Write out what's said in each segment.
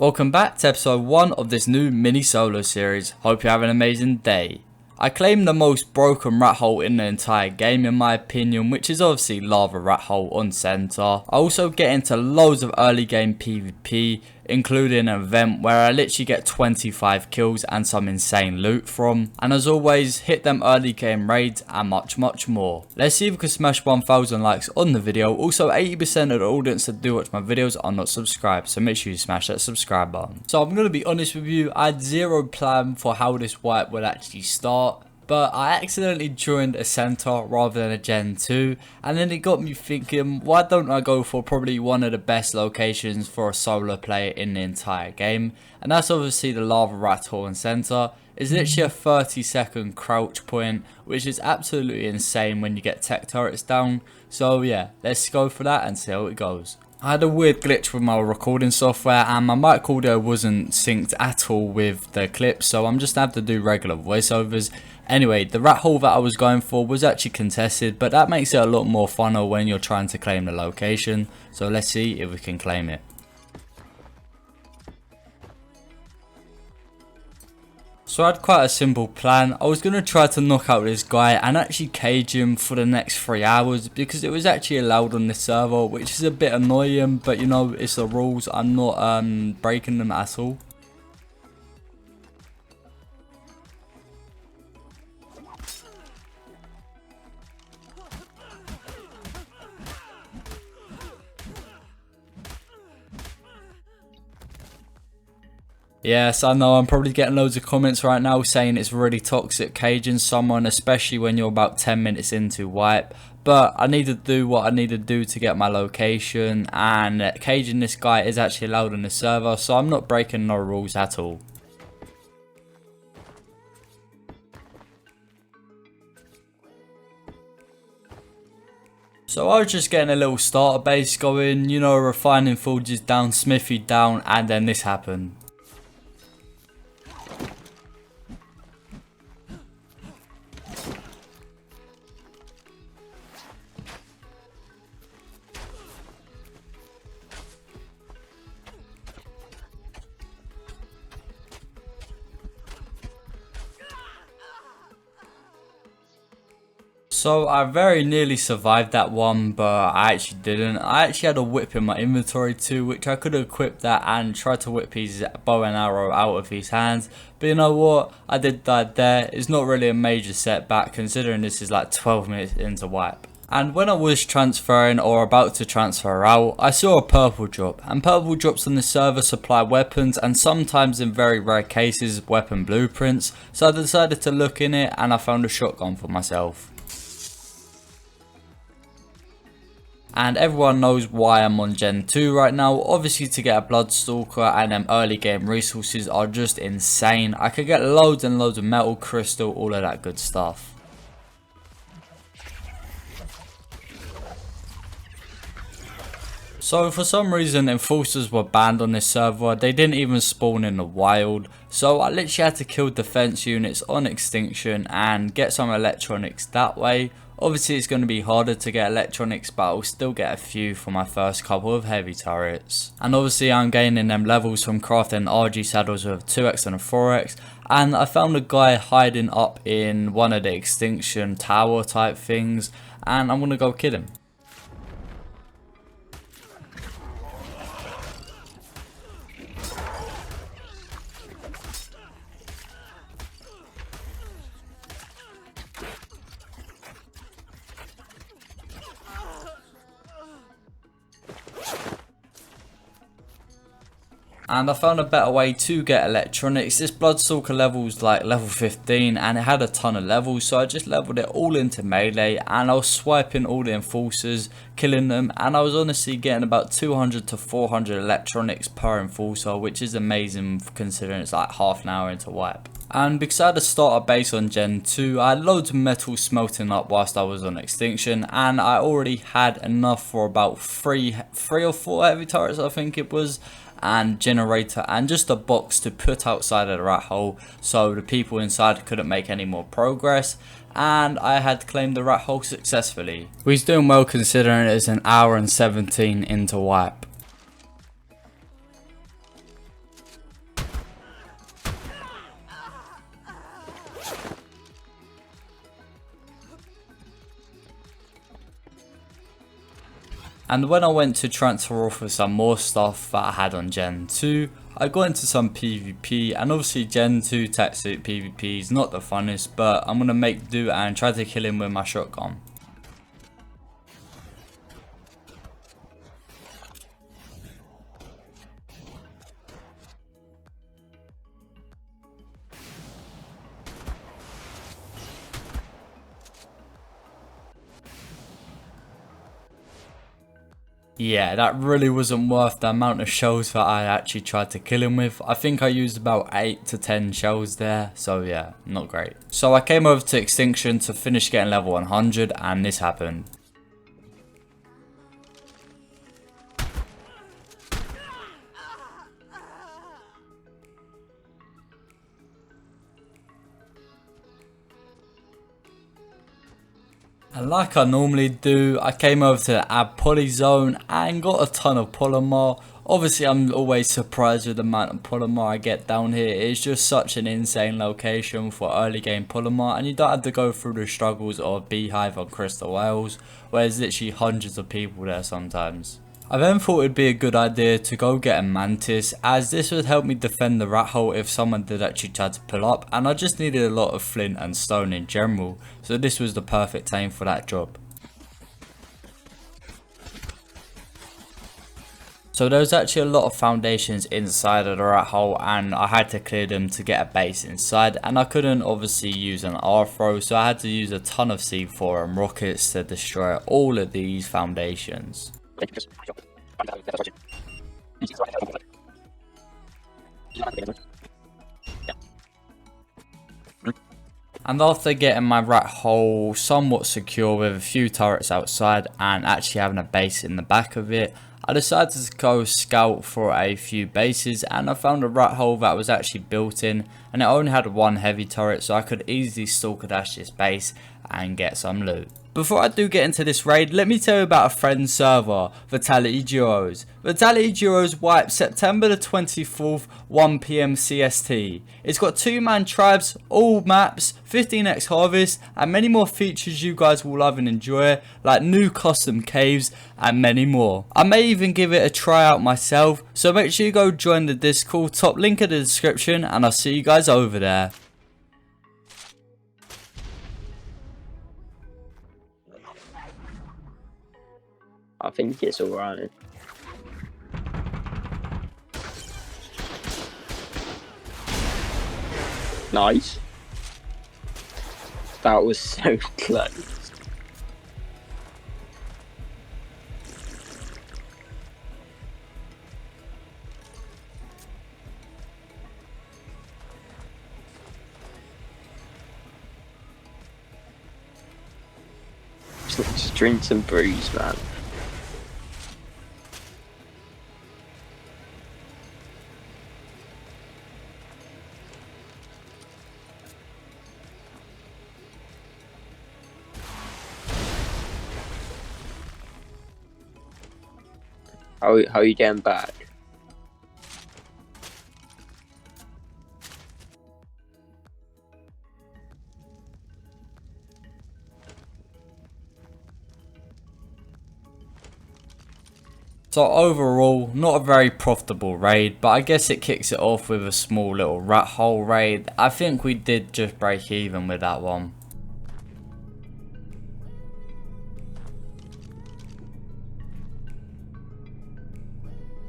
Welcome back to episode 1 of this new mini solo series. Hope you have an amazing day. I claim the most broken rat hole in the entire game in my opinion, which is obviously Lava Rat Hole on center. I also get into loads of early game PvP, including an event where I literally get 25 kills and some insane loot from. And as always, hit them early game raids and much more. Let's see if we can smash 1000 likes on the video. Also 80% of the audience that do watch my videos are not subscribed, so make sure you smash that subscribe button. So I'm going to be honest with you, I had zero plan for how this wipe would actually start. But I accidentally joined a center rather than a Gen 2, and then it got me thinking, why don't I go for probably one of the best locations for a solo player in the entire game? And that's obviously the Lava Rat Hole and center. It's literally a 30-second crouch point, which is absolutely insane when you get tech turrets down. So yeah, let's go for that and see how it goes. I had a weird glitch with my recording software and my mic audio wasn't synced at all with the clip, so I'm just going to have to do regular voiceovers. Anyway, the rat hole that I was going for was actually contested, but that makes it a lot more funner when you're trying to claim the location. So let's see if we can claim it. So I had quite a simple plan. I was going to try to knock out this guy and actually cage him for the next 3 hours because it was actually allowed on this server, which is a bit annoying, but you know, it's the rules. I'm not breaking them at all. Yes, I know I'm probably getting loads of comments right now saying it's really toxic caging someone, especially when you're about 10 minutes into wipe. But I need to do what I need to do to get my location, and caging this guy is actually allowed on the server, so I'm not breaking no rules at all. So I was just getting a little starter base going, you know, refining forges down, smithy down, and then this happened. So I very nearly survived that one, but I actually didn't. I actually had a whip in my inventory too, which I could have equipped that and tried to whip his bow and arrow out of his hands. But you know what? I did die there. It's not really a major setback considering this is like 12 minutes into wipe. And when I was transferring or about to transfer out, I saw a purple drop, and purple drops on the server supply weapons and sometimes in very rare cases weapon blueprints. So I decided to look in it and I found a shotgun for myself. And everyone knows why I'm on Gen 2 right now. Obviously to get a Bloodstalker and them early game resources are just insane. I could get loads and loads of metal, crystal, all of that good stuff. So for some reason enforcers were banned on this server. They didn't even spawn in the wild. So I literally had to kill defense units on extinction and get some electronics that way. Obviously it's going to be harder to get electronics, but I'll still get a few for my first couple of heavy turrets. And obviously I'm gaining them levels from crafting RG saddles with 2x and a 4x. And I found a guy hiding up in one of the extinction tower type things, and I'm going to go kill him. And I found a better way to get electronics. This Bloodstalker level's like level 15 and it had a ton of levels, so I just leveled it all into melee and I was swiping all the enforcers, killing them, and I was honestly getting about 200 to 400 electronics per enforcer, which is amazing considering it's like half an hour into wipe. And because I had a starter base on Gen 2, I had loads of metal smelting up whilst I was on extinction, and I already had enough for about three or four heavy turrets I think it was, and generator and just a box to put outside of the rat hole so the people inside couldn't make any more progress, and I had claimed the rat hole successfully. We's doing well considering it is an hour and 17 into wipe. And when I went to transfer off with some more stuff that I had on Gen 2, I got into some PvP, and obviously Gen 2 tech suit PvP is not the funnest, but I'm gonna make do and try to kill him with my shotgun. Yeah, that really wasn't worth the amount of shells that I actually tried to kill him with. I think I used about 8 to 10 shells there, so yeah, not great. So I came over to Extinction to finish getting level 100, and this happened. And like I normally do, I came over to the Add Poly Zone and got a ton of polymer. Obviously I'm always surprised with the amount of polymer I get down here. It's just such an insane location for early game polymer, and you don't have to go through the struggles of Beehive or Crystal Whales, where there's literally hundreds of people there sometimes. I then thought it'd be a good idea to go get a mantis, as this would help me defend the rat hole if someone did actually try to pull up, and I just needed a lot of flint and stone in general, so this was the perfect time for that job. So there was actually a lot of foundations inside of the rat hole, and I had to clear them to get a base inside, and I couldn't obviously use an R-throw, so I had to use a ton of C4 and rockets to destroy all of these foundations. And after getting my rat hole somewhat secure with a few turrets outside and actually having a base in the back of it, I decided to go scout for a few bases, and I found a rat hole that was actually built in, and it only had one heavy turret, so I could easily stalk dash this base and get some loot. Before I do get into this raid, let me tell you about a friend's server, Vitality Duos. Vitality Duos wiped September the 24th, 1 PM CST. It's got 2-man tribes, all maps, 15x harvest, and many more features you guys will love and enjoy, like new custom caves and many more. I may even give it a try out myself, so make sure you go join the Discord, top link in the description, and I'll see you guys over there. I think it's alright. Nice. That was so close. Just drink some brews, man. How are you getting back? So overall, not a very profitable raid, but I guess it kicks it off with a small little rat hole raid. I think we did just break even with that one.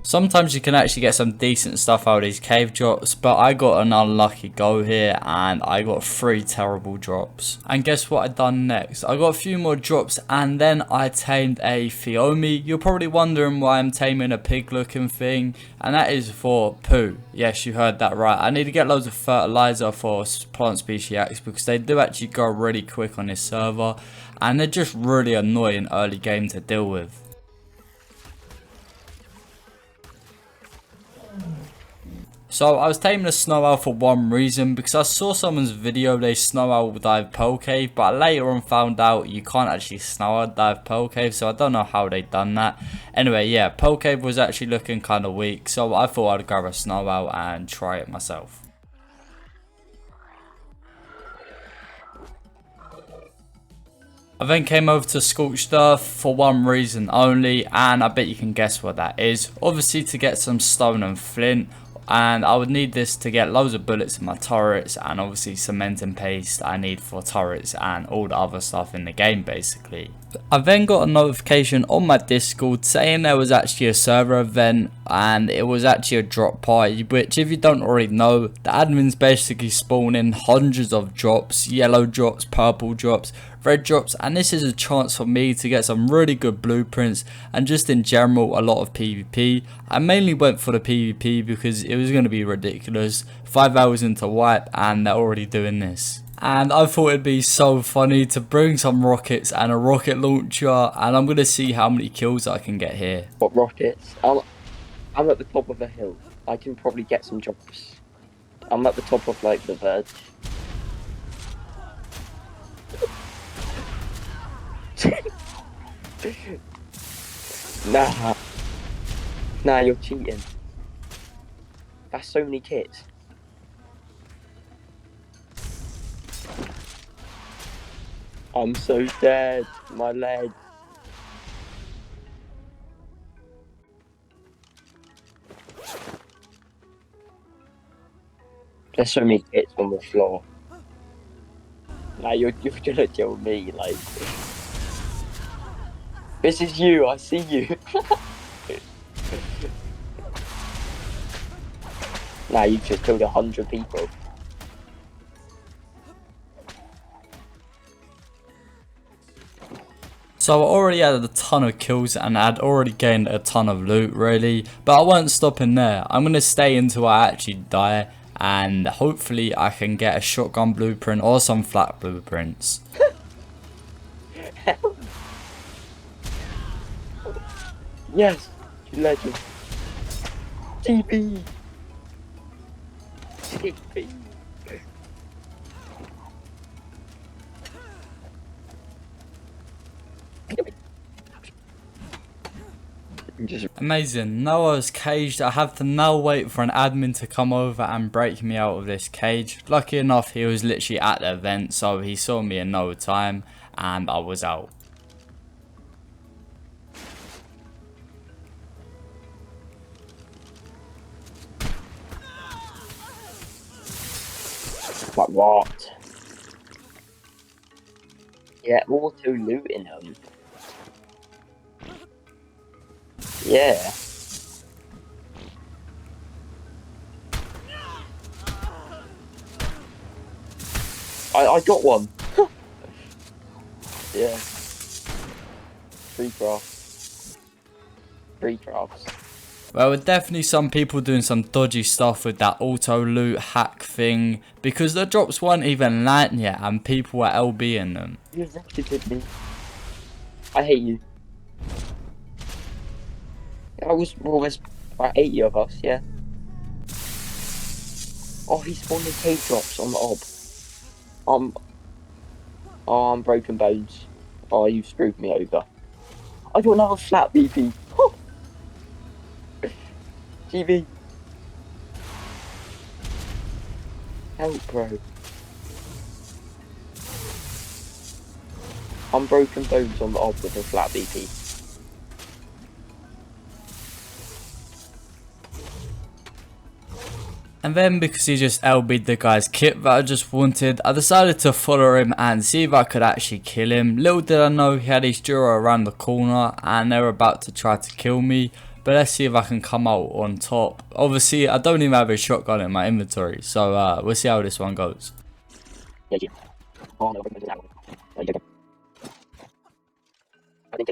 Sometimes you can actually get some decent stuff out of these cave drops, but I got an unlucky go here and I got 3 terrible drops. And guess what I done next? I got a few more drops and then I tamed a Theomi. You're probably wondering why I'm taming a pig looking thing, and that is for poo. Yes, you heard that right. I need to get loads of fertilizer for plant species X because they do actually grow really quick on this server and they're just really annoying early game to deal with. So I was taming a snow owl for one reason, because I saw someone's video they snow owl dive pearl cave, but I later on found out you can't actually snow owl dive pearl cave, so I don't know how they done that. Anyway, yeah, pearl cave was actually looking kind of weak, so I thought I'd grab a snow owl and try it myself. I then came over to Scorched Earth for one reason only, and I bet you can guess what that is. Obviously to get some stone and flint, and I would need this to get loads of bullets in my turrets, and obviously cement and paste I need for turrets and all the other stuff in the game basically. I then got a notification on my Discord saying there was actually a server event, and it was actually a drop party, which if you don't already know, the admins basically spawn in hundreds of drops, yellow drops, purple drops, red drops, and this is a chance for me to get some really good blueprints and just in general a lot of PvP. I mainly went for the PvP because it was going to be ridiculous, 5 hours into wipe and they're already doing this. And I thought it'd be so funny to bring some rockets and a rocket launcher, and I'm going to see how many kills I can get here. What rockets? I'm at the top of a hill. I can probably get some drops. I'm at the top of like the verge. Nah, you're cheating. That's so many kits. I'm so dead. My leg. There's so many kits on the floor. Nah, you're gonna kill me, like. This is you, I see you. Nah, you've just killed 100 people. So I already had a ton of kills and I'd already gained a ton of loot really, but I won't stop in there. I'm going to stay until I actually die, and hopefully I can get a shotgun blueprint or some flat blueprints. Yes, you legend. TP. TP. Amazing. Now I was caged, I have to now wait for an admin to come over and break me out of this cage. Lucky enough he was literally at the event, so he saw me in no time and I was out. Like what? Yeah, auto looting them. Yeah. I got one. Yeah. 3 crafts. 3 crafts. Well, there were definitely some people doing some dodgy stuff with that auto loot hack thing, because the drops weren't even landing yet and people were LBing them. You rocketed me. I hate you. Well, there's about 80 of us, yeah. Oh, he's spawning cave drops on the ob. Oh, I'm broken bones. Oh, you screwed me over. I got another flat BP. GB. Help, bro. I'm broken bones on the ob with a flat BP. And then because he just LB'd the guy's kit that I just wanted, I decided to follow him and see if I could actually kill him. Little did I know he had his duo around the corner and they were about to try to kill me. But let's see if I can come out on top. Obviously I don't even have a shotgun in my inventory, so we'll see how this one goes. Yeah. Oh no, I didn't get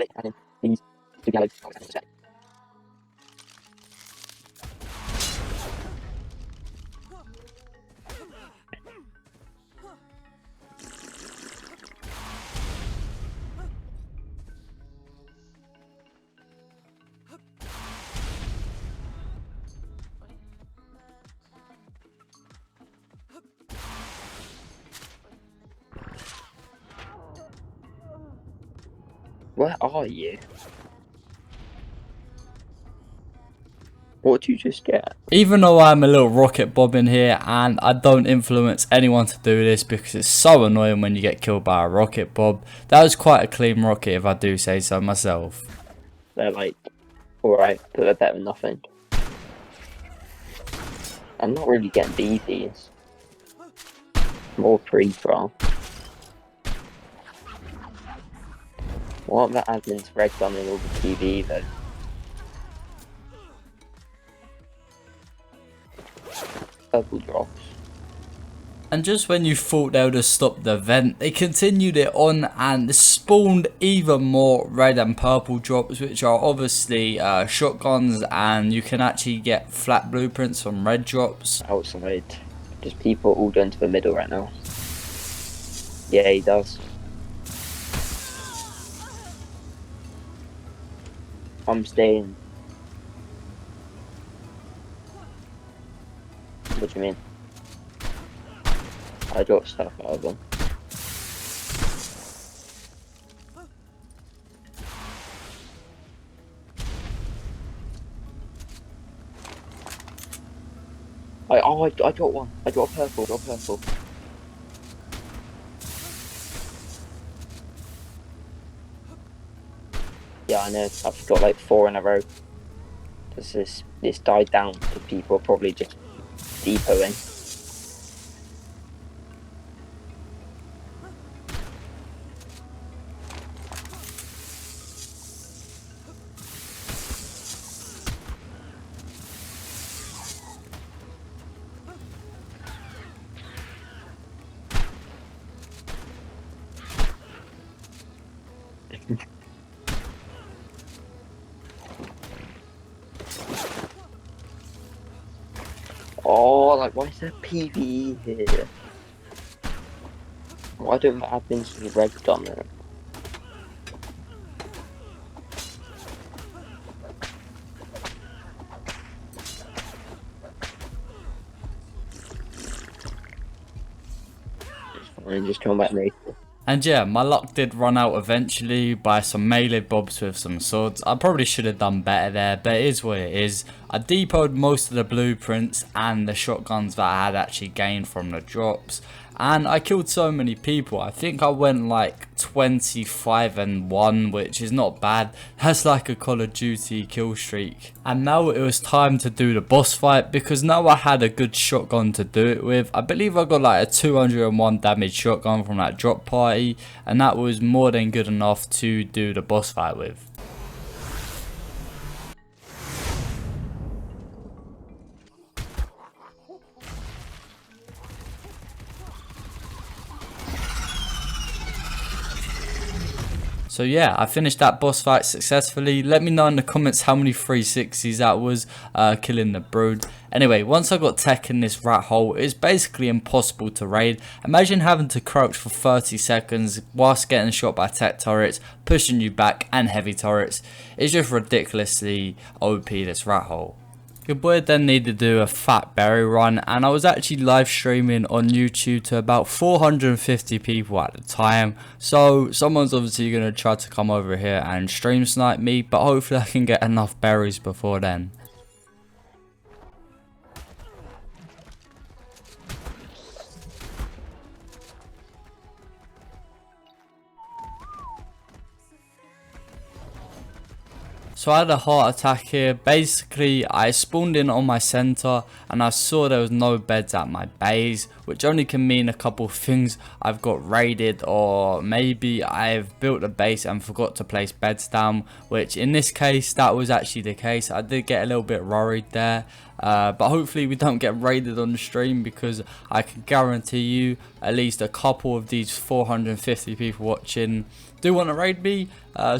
it. I didn't. Please. Too yellow. Where are you? What did you just get? Even though I'm a little rocket bob in here and I don't influence anyone to do this because it's so annoying when you get killed by a rocket bob, that was quite a clean rocket if I do say so myself. They're like, alright, but they're better than nothing. I'm not really getting BBs. More free-for-all. What about admin's red gun in all the TV though? Purple drops. And just when you thought they would have stopped the event, they continued it on and spawned even more red and purple drops, which are obviously shotguns, and you can actually get flat blueprints from red drops. Outside. Just people all going to the middle right now. Yeah, he does. I'm staying. What do you mean? I got stuff out of them. I got one. I got a purple. Yeah, I know. I've got like 4 in a row. This died down to people probably just depoting. Oh, like, why is there PvE here? Why don't the admins with red gun there? It's fine, just come back later. And yeah, my luck did run out eventually by some melee bobs with some swords. I probably should have done better there, but it is what it is. I depoted most of the blueprints and the shotguns that I had actually gained from the drops. And I killed so many people. I think I went like 25-1, which is not bad. That's like a Call of Duty kill streak. And now it was time to do the boss fight, because now I had a good shotgun to do it with. I believe I got like a 201 damage shotgun from that drop party, and that was more than good enough to do the boss fight with. So yeah, I finished that boss fight successfully. Let me know in the comments how many 360s that was, killing the brood. Anyway, once I got tech in this rat hole, it's basically impossible to raid. Imagine having to crouch for 30 seconds whilst getting shot by tech turrets, pushing you back, and heavy turrets. It's just ridiculously OP, this rat hole. Your boy then needed to do a fat berry run, and I was actually live streaming on YouTube to about 450 people at the time, so someone's obviously going to try to come over here and stream snipe me, but hopefully I can get enough berries before then. So I had a heart attack here. Basically, I spawned in on my center and I saw there was no beds at my base, which only can mean a couple of things. I've got raided, or maybe I've built a base and forgot to place beds down, which in this case, that was actually the case. I did get a little bit worried there. But hopefully we don't get raided on the stream, because I can guarantee you at least a couple of these 450 people watching do want to raid me,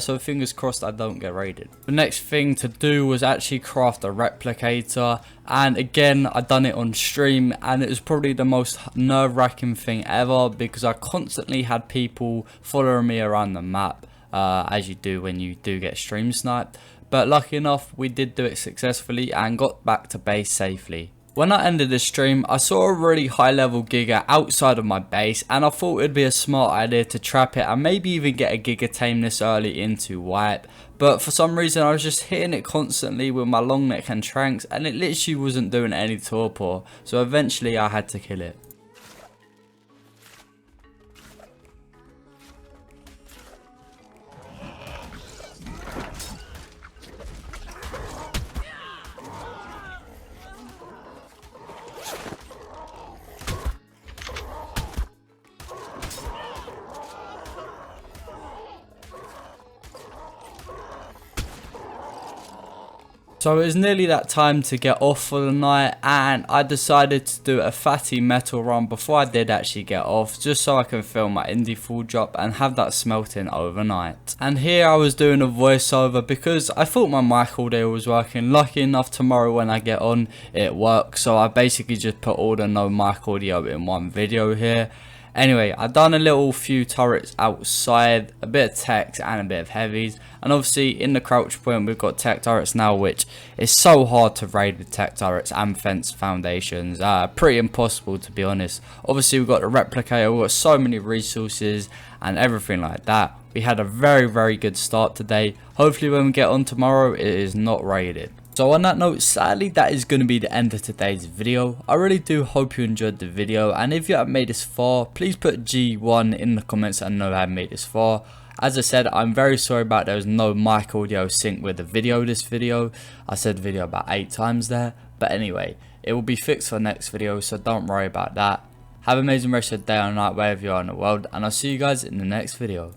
so fingers crossed I don't get raided. The next thing to do was actually craft a replicator, and again I done it on stream, and it was probably the most nerve-wracking thing ever, because I constantly had people following me around the map, as you do when you do get stream sniped. But lucky enough, we did do it successfully and got back to base safely. When I ended the stream, I saw a really high level Giga outside of my base, and I thought it'd be a smart idea to trap it and maybe even get a Giga tame this early into wipe. But for some reason I was just hitting it constantly with my long neck and tranks, and it literally wasn't doing any torpor, so eventually I had to kill it. So it was nearly that time to get off for the night, and I decided to do a fatty metal run before I did actually get off, just so I can film my indie full drop and have that smelting overnight. And here I was doing a voiceover because I thought my mic audio was working. Lucky enough, tomorrow when I get on it works, so I basically just put all the no mic audio in one video here. Anyway, I've done a little few turrets outside, a bit of techs and a bit of heavies, and obviously in the crouch point we've got tech turrets now, which is so hard to raid with tech turrets and fence foundations. Pretty impossible, to be honest. Obviously we've got the replicator, we've got so many resources and everything like that. We had a very good start today. Hopefully when we get on tomorrow it is not raided. So on that note, sadly that is going to be the end of today's video. I really do hope you enjoyed the video, and if you haven't made this far, please put G1 in the comments and know I have made this far. As I said, I'm very sorry about there was no mic audio sync with the video this video. I said video about 8 times there, but anyway, it will be fixed for the next video, so don't worry about that. Have an amazing rest of the day or night wherever you are in the world, and I'll see you guys in the next video.